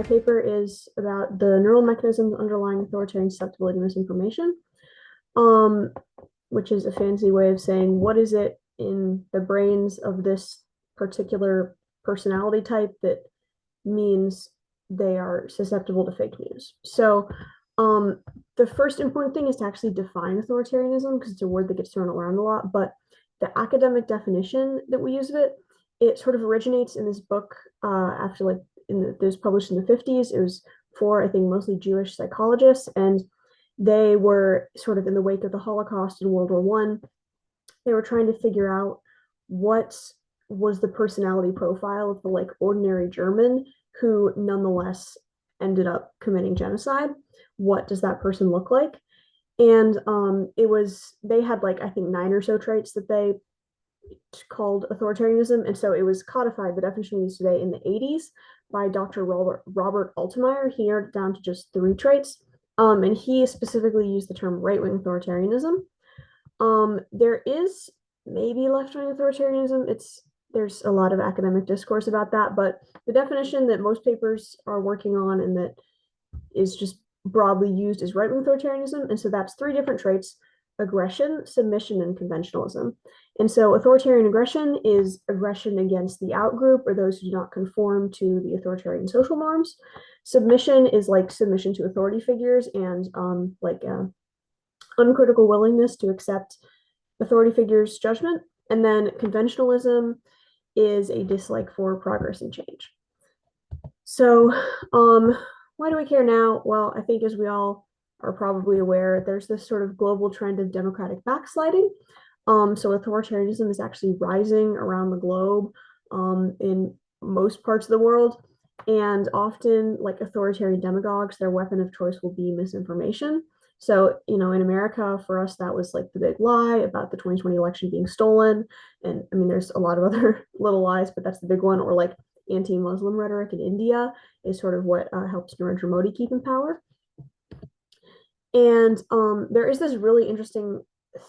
My paper is about the neural mechanisms underlying authoritarian susceptibility to misinformation, um, which is a fancy way of saying what is it in the brains of this particular personality type that means they are susceptible to fake news. So the first important thing is to actually define authoritarianism because it's a word that gets thrown around a lot. But the academic definition that we use of it, it sort of originates in this book after like it was published in the 50s. It was for, I think, mostly Jewish psychologists, and they were sort of in the wake of the Holocaust and World War One. They were trying to figure out what was the personality profile of the like ordinary German who nonetheless ended up committing genocide. What does that person look like? And it was they had like I think 9 or so traits that they called authoritarianism, and so it was codified. The definition we use today in the 80s by Dr. Robert Altemeyer. He narrowed it down to just 3 traits, and he specifically used the term right-wing authoritarianism. There is maybe left-wing authoritarianism. There's a lot of academic discourse about that, but the definition that most papers are working on and that is just broadly used is right-wing authoritarianism. And so that's 3 different traits: aggression, submission, and conventionalism. And so authoritarian aggression is aggression against the outgroup or those who do not conform to the authoritarian social norms. Submission is like submission to authority figures and uncritical willingness to accept authority figures' judgment. And then conventionalism is a dislike for progress and change. So, why do we care now? Well, I think as we all are probably aware, there's this sort of global trend of democratic backsliding. So authoritarianism is actually rising around the globe in most parts of the world. And often, like authoritarian demagogues, their weapon of choice will be misinformation. So, in America, for us, that was like the big lie about the 2020 election being stolen. And I mean, there's a lot of other little lies, but that's the big one. Or like anti-Muslim rhetoric in India is sort of what helps Narendra Modi keep in power. And there is this really interesting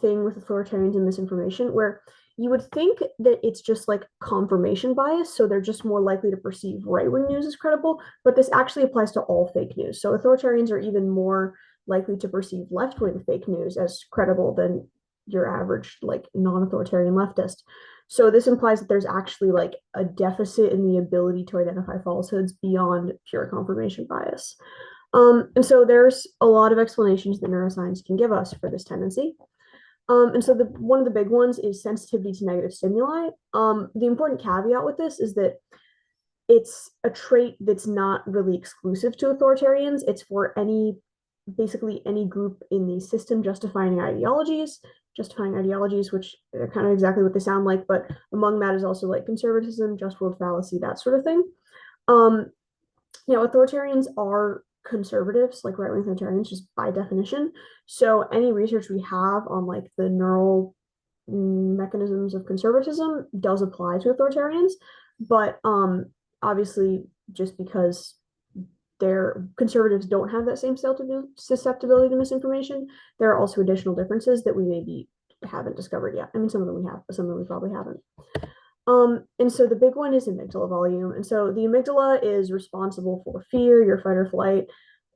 thing with authoritarians and misinformation where you would think that it's just like confirmation bias, so they're just more likely to perceive right-wing news as credible, but this actually applies to all fake news. So authoritarians are even more likely to perceive left-wing fake news as credible than your average like non-authoritarian leftist. So this implies that there's actually like a deficit in the ability to identify falsehoods beyond pure confirmation bias. And so there's a lot of explanations that neuroscience can give us for this tendency. And so one of the big ones is sensitivity to negative stimuli. The important caveat with this is that it's a trait that's not really exclusive to authoritarians. It's for basically any group in the system justifying ideologies, which are kind of exactly what they sound like, but among that is also like conservatism, just world fallacy, that sort of thing. Authoritarians are conservatives, like right-wing authoritarians, just by definition. So any research we have on like the neural mechanisms of conservatism does apply to authoritarians, but obviously just because their conservatives don't have that same susceptibility to misinformation, there are also additional differences that we maybe haven't discovered yet. I mean, some of them we have, but some of them we probably haven't. And so the big one is amygdala volume. And so the amygdala is responsible for fear, your fight or flight,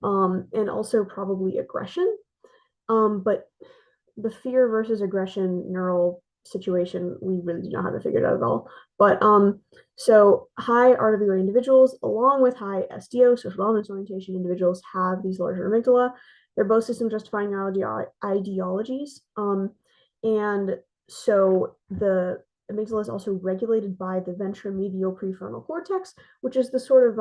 and also probably aggression. But the fear versus aggression neural situation, we really do not have it figured out at all. But so high RWA individuals, along with high SDO, social dominance orientation individuals, have these larger amygdala. They're both system justifying ideologies. And so the amygdala is also regulated by the ventromedial prefrontal cortex, which is the sort of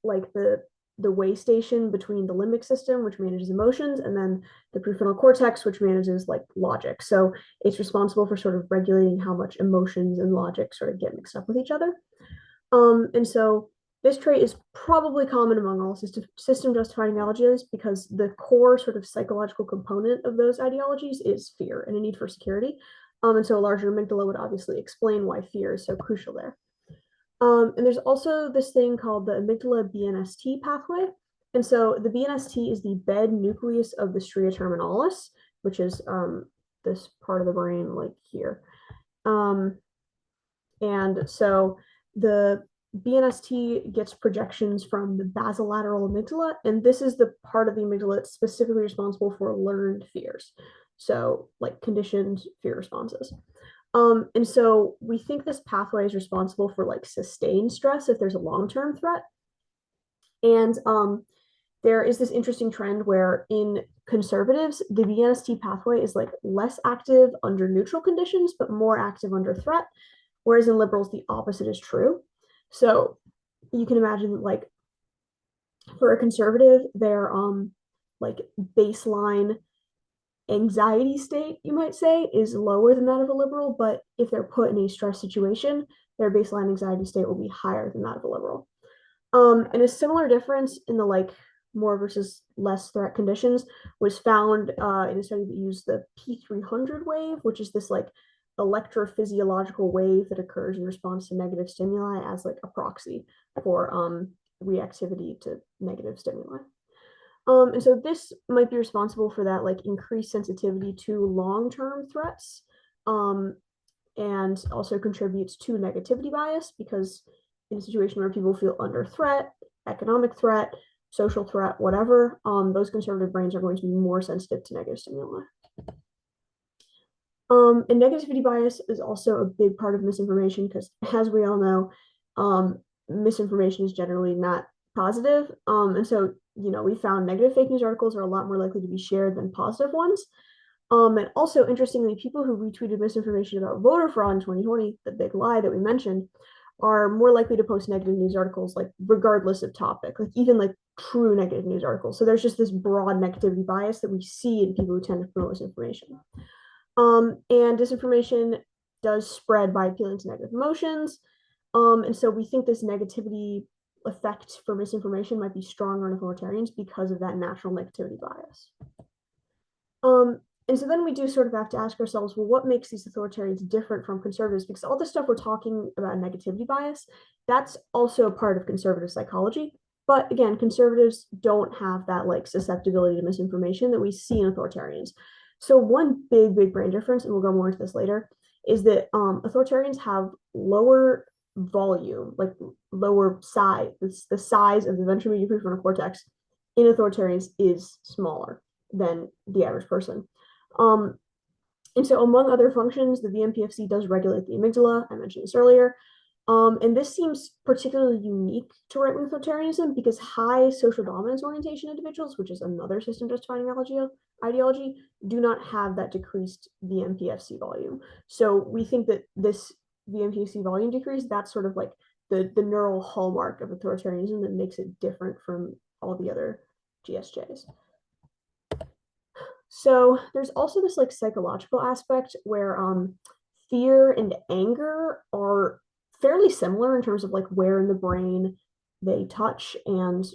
like the way station between the limbic system, which manages emotions, and then the prefrontal cortex, which manages like logic. So it's responsible for sort of regulating how much emotions and logic sort of get mixed up with each other. And so this trait is probably common among all system justifying ideologies because the core sort of psychological component of those ideologies is fear and a need for security. And so a larger amygdala would obviously explain why fear is so crucial there. And there's also this thing called the amygdala BNST pathway. And so the BNST is the bed nucleus of the stria terminalis, which is this part of the brain like here. And so the BNST gets projections from the basolateral amygdala, and this is the part of the amygdala that's specifically responsible for learned fears. So, like conditioned fear responses. And so we think this pathway is responsible for like sustained stress if there's a long-term threat. And there is this interesting trend where in conservatives, the BNST pathway is like less active under neutral conditions, but more active under threat. Whereas in liberals, the opposite is true. So you can imagine like for a conservative, their like baseline anxiety state, you might say, is lower than that of a liberal, but if they're put in a stress situation, their baseline anxiety state will be higher than that of a liberal. And a similar difference in the like more versus less threat conditions was found in a study that used the P300 wave, which is this like electrophysiological wave that occurs in response to negative stimuli as like a proxy for reactivity to negative stimuli. And so this might be responsible for that like increased sensitivity to long-term threats, and also contributes to negativity bias because in a situation where people feel under threat, economic threat, social threat, whatever, those conservative brains are going to be more sensitive to negative stimuli. And negativity bias is also a big part of misinformation because, as we all know, misinformation is generally not positive. And so, we found negative fake news articles are a lot more likely to be shared than positive ones. And also, interestingly, people who retweeted misinformation about voter fraud in 2020, the big lie that we mentioned, are more likely to post negative news articles, like regardless of topic, like even like true negative news articles. So there's just this broad negativity bias that we see in people who tend to promote misinformation. And disinformation does spread by appealing to negative emotions. And so we think this negativity effect for misinformation might be stronger in authoritarians because of that natural negativity bias. And so then we do sort of have to ask ourselves, well, what makes these authoritarians different from conservatives? Because all the stuff we're talking about negativity bias, that's also a part of conservative psychology. But again, conservatives don't have that like susceptibility to misinformation that we see in authoritarians. So one big brain difference, and we'll go more into this later, is that authoritarians have lower volume, like lower size. The size of the ventral medial prefrontal cortex in authoritarians is smaller than the average person. And so among other functions, the VMPFC does regulate the amygdala. I mentioned this earlier. And this seems particularly unique to right-wing authoritarianism because high social dominance orientation individuals, which is another system justifying ideology, do not have that decreased VMPFC volume. So we think that this VMPFC volume decrease, that's sort of like the neural hallmark of authoritarianism that makes it different from all the other GSJs. So there's also this like psychological aspect where fear and anger are fairly similar in terms of like where in the brain they touch and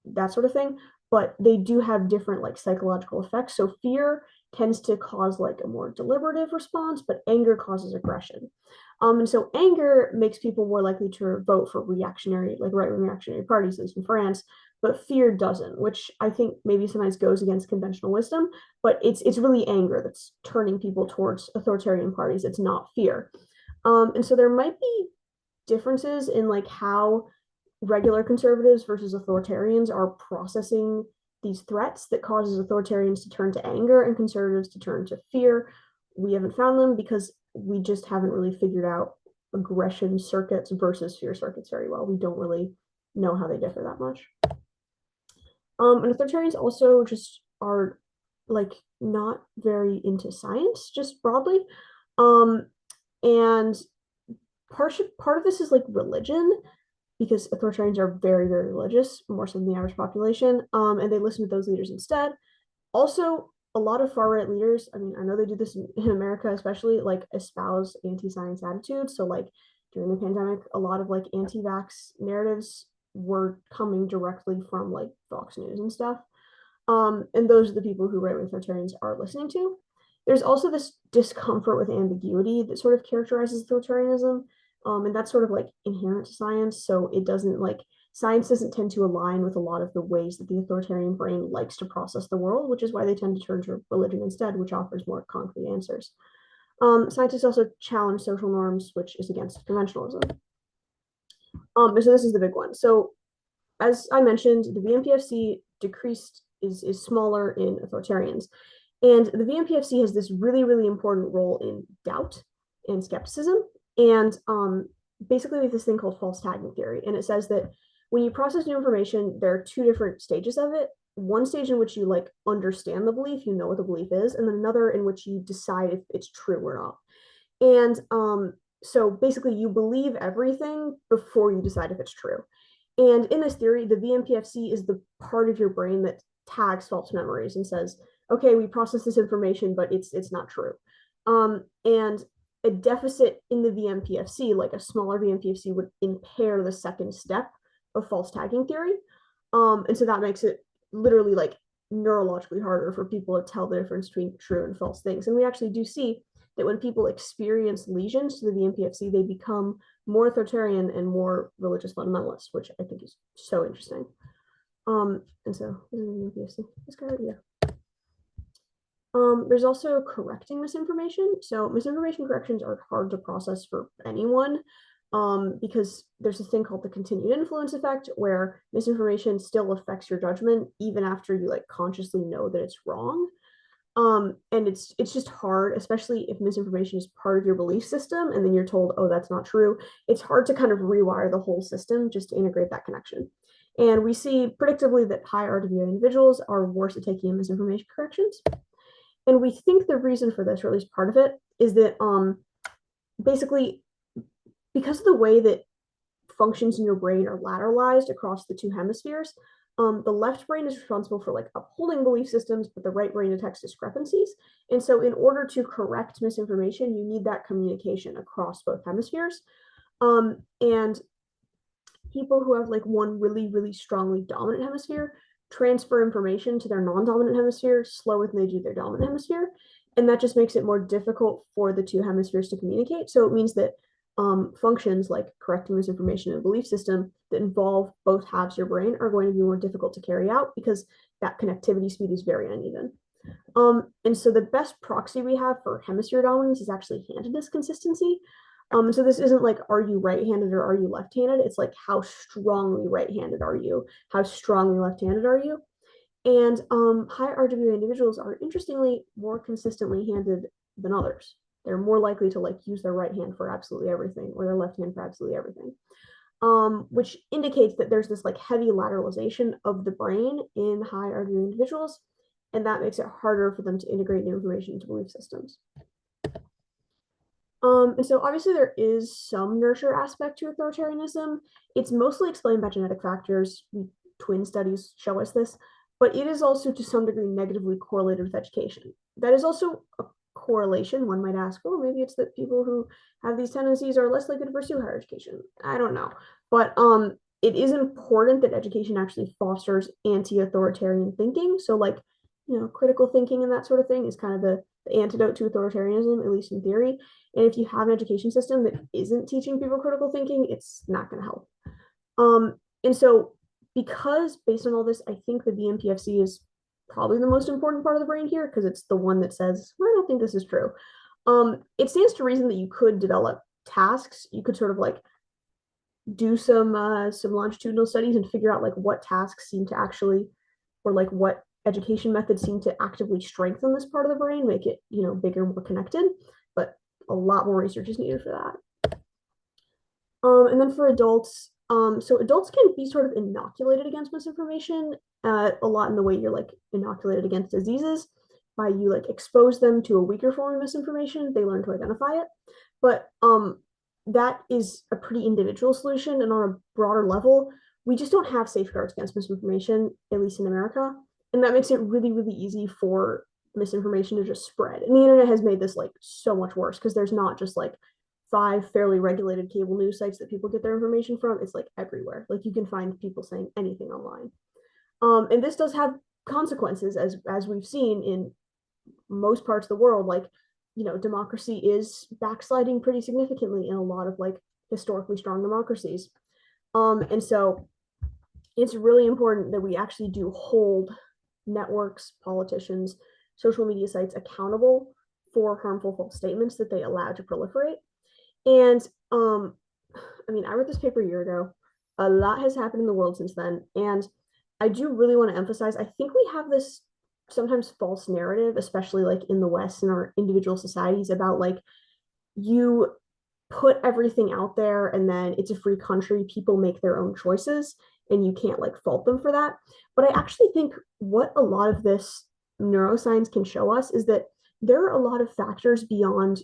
that sort of thing, but they do have different like psychological effects. So fear tends to cause like a more deliberative response, but anger causes aggression. And so anger makes people more likely to vote for reactionary, like right-wing reactionary parties, at least in France, but fear doesn't, which I think maybe sometimes goes against conventional wisdom, but it's really anger that's turning people towards authoritarian parties. It's not fear. And so there might be differences in like how regular conservatives versus authoritarians are processing these threats that causes authoritarians to turn to anger and conservatives to turn to fear. We haven't found them because we just haven't really figured out aggression circuits versus fear circuits very well. We don't really know how they differ that much. And authoritarians also just are like not very into science, just broadly. And part of this is like religion, because authoritarians are very religious, more so than the average population, and they listen to those leaders instead. Also, a lot of far right leaders, I mean, I know they do this in America especially, like espouse anti-science attitudes. So like during the pandemic, a lot of like anti-vax narratives were coming directly from like Fox News and stuff. And those are the people who right-wing authoritarians are listening to. There's also this discomfort with ambiguity that sort of characterizes authoritarianism. And that's sort of like inherent to science. So it doesn't like, science doesn't tend to align with a lot of the ways that the authoritarian brain likes to process the world, which is why they tend to turn to religion instead, which offers more concrete answers. Scientists also challenge social norms, which is against conventionalism. So this is the big one. So as I mentioned, the VMPFC decreased is smaller in authoritarians. And the VMPFC has this really, really important role in doubt and skepticism. And basically, we have this thing called false tagging theory. And it says that when you process new information, there are two different stages of it. One stage in which you like understand the belief, you know what the belief is, and then another in which you decide if it's true or not. And so basically, you believe everything before you decide if it's true. And in this theory, the VMPFC is the part of your brain that tags false memories and says, okay, we process this information, but it's not true. And a deficit in the VMPFC, like a smaller VMPFC, would impair the second step of false tagging theory. And so that makes it literally like neurologically harder for people to tell the difference between true and false things. And we actually do see that when people experience lesions to the VMPFC, they become more authoritarian and more religious fundamentalist, which I think is so interesting. And so VMPFC is good, yeah. There's also correcting misinformation. So misinformation corrections are hard to process for anyone because there's a thing called the continued influence effect where misinformation still affects your judgment even after you like consciously know that it's wrong. And it's just hard, especially if misinformation is part of your belief system and then you're told, oh, that's not true. It's hard to kind of rewire the whole system just to integrate that connection. And we see predictably that high RWA individuals are worse at taking in misinformation corrections. And we think the reason for this, or at least part of it, is that basically because of the way that functions in your brain are lateralized across the two hemispheres, the left brain is responsible for like upholding belief systems, but the right brain detects discrepancies. And so in order to correct misinformation, you need that communication across both hemispheres. And people who have like one really, really strongly dominant hemisphere transfer information to their non-dominant hemisphere slower than they do their dominant hemisphere. And that just makes it more difficult for the two hemispheres to communicate. So it means that functions like correcting misinformation in a belief system that involve both halves of your brain are going to be more difficult to carry out because that connectivity speed is very uneven. And so the best proxy we have for hemisphere dominance is actually handedness consistency. So this isn't like, are you right-handed or are you left-handed? It's like, how strongly right-handed are you? How strongly left-handed are you? And high RWA individuals are interestingly more consistently handed than others. They're more likely to like use their right hand for absolutely everything or their left hand for absolutely everything, which indicates that there's this like heavy lateralization of the brain in high RWA individuals, and that makes it harder for them to integrate new information into belief systems. And so obviously there is some nurture aspect to authoritarianism. It's mostly explained by genetic factors. Twin studies show us this, but it is also to some degree negatively correlated with education. That is also a correlation. One might ask, well, maybe it's that people who have these tendencies are less likely to pursue higher education. I don't know. But it is important that education actually fosters anti-authoritarian thinking. So like, critical thinking and that sort of thing is kind of the antidote to authoritarianism, at least in theory. And if you have an education system that isn't teaching people critical thinking, it's not going to help. And so because based on all this, I think the VMPFC is probably the most important part of the brain here because it's the one that says, well, I don't think this is true. It stands to reason that you could develop tasks. You could sort of like do some longitudinal studies and figure out like what tasks seem to actually, or like what education methods seem to actively strengthen this part of the brain, make it, bigger, more connected. But a lot more research is needed for that. And then for adults, so adults can be sort of inoculated against misinformation a lot in the way you're like inoculated against diseases by you like expose them to a weaker form of misinformation, they learn to identify it. But that is a pretty individual solution, and on a broader level, we just don't have safeguards against misinformation, at least in America, and that makes it really, really easy for misinformation to just spread. And the internet has made this like so much worse because there's not just like 5 fairly regulated cable news sites that people get their information from. It's like everywhere. Like you can find people saying anything online. And this does have consequences as we've seen in most parts of the world. Like, democracy is backsliding pretty significantly in a lot of like historically strong democracies. And so it's really important that we actually do hold networks, politicians, social media sites accountable for harmful false statements that they allow to proliferate. And I mean, I wrote this paper a year ago. A lot has happened in the world since then. And I do really want to emphasize, I think we have this sometimes false narrative, especially like in the West in our individual societies, about like you put everything out there and then it's a free country, people make their own choices and you can't like fault them for that. But I actually think what a lot of this neuroscience can show us is that there are a lot of factors beyond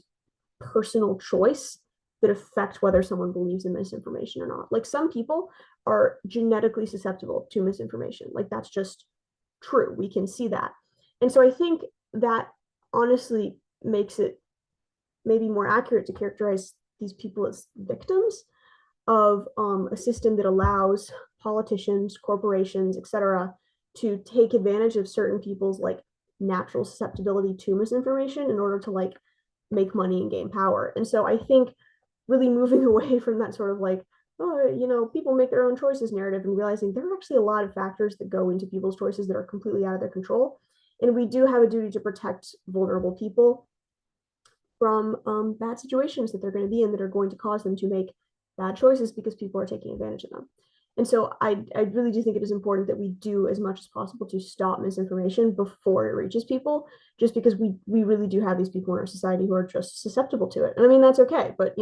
personal choice that affect whether someone believes in misinformation or not. Like some people are genetically susceptible to misinformation. Like that's just true. We can see that. And so I think that honestly makes it maybe more accurate to characterize these people as victims of a system that allows politicians, corporations, etc., to take advantage of certain people's like natural susceptibility to misinformation in order to like make money and gain power. And so I think really moving away from that sort of like, oh, people make their own choices narrative and realizing there are actually a lot of factors that go into people's choices that are completely out of their control. And we do have a duty to protect vulnerable people from bad situations that they're going to be in that are going to cause them to make bad choices because people are taking advantage of them. And so I really do think it is important that we do as much as possible to stop misinformation before it reaches people, just because we really do have these people in our society who are just susceptible to it. And I mean, that's okay, but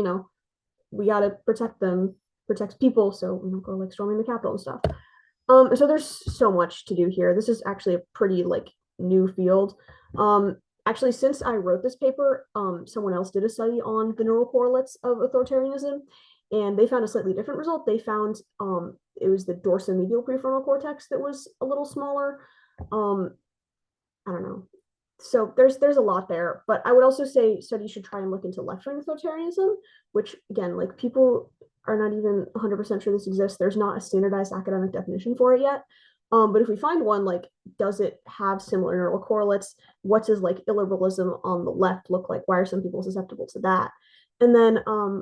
we got to protect them, protect people, so we don't go like storming the Capitol and stuff. So there's so much to do here. This is actually a pretty like new field. Actually, since I wrote this paper, someone else did a study on the neural correlates of authoritarianism, and they found a slightly different result. They found it was the dorsomedial prefrontal cortex that was a little smaller. I don't know. So there's a lot there, but I would also say studies should try and look into left-wing authoritarianism, which again, like people are not even 100% sure this exists. There's not a standardized academic definition for it yet. But if we find one, like, does it have similar neural correlates? What does like illiberalism on the left look like? Why are some people susceptible to that? And then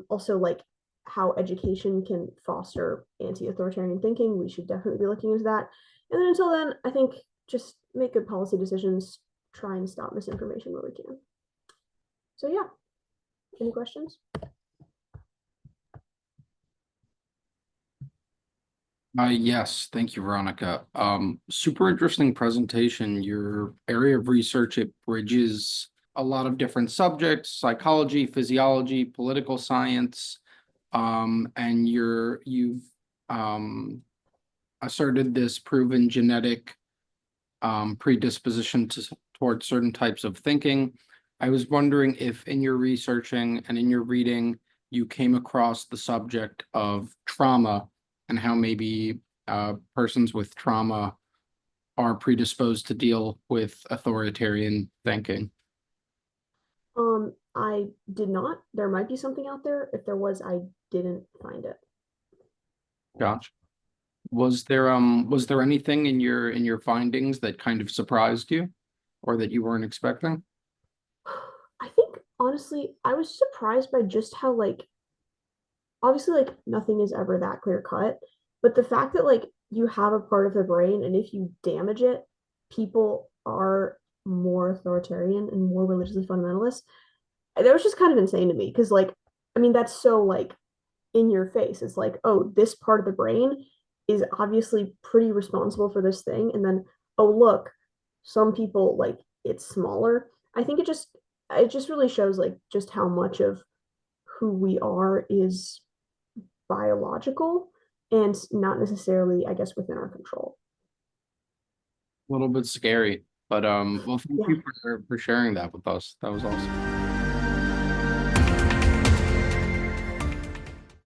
also like how education can foster anti-authoritarian thinking. We should definitely be looking into that. And then until then, I think just make good policy decisions, try and stop misinformation where we can. So yeah, any questions? Yes, thank you, Veronica. Super interesting presentation. Your area of research, it bridges a lot of different subjects, psychology, physiology, political science, and you've asserted this proven genetic predisposition towards certain types of thinking. I was wondering if in your researching and in your reading, you came across the subject of trauma and how maybe persons with trauma are predisposed to deal with authoritarian thinking. I did not. There might be something out there. If there was, I didn't find it. Gotcha. Was there anything in your findings that kind of surprised you or that you weren't expecting? I think honestly, I was surprised by just how like obviously like nothing is ever that clear cut, but the fact that like you have a part of the brain and if you damage it, people are more authoritarian and more religiously fundamentalist. That was just kind of insane to me because like I mean that's so like in your face. It's like, oh, this part of the brain is obviously pretty responsible for this thing. And then, oh, look, some people like it's smaller. I think it just really shows like just how much of who we are is biological and not necessarily, I guess, within our control. A little bit scary, but well, thank Yeah. you for sharing that with us. That was awesome.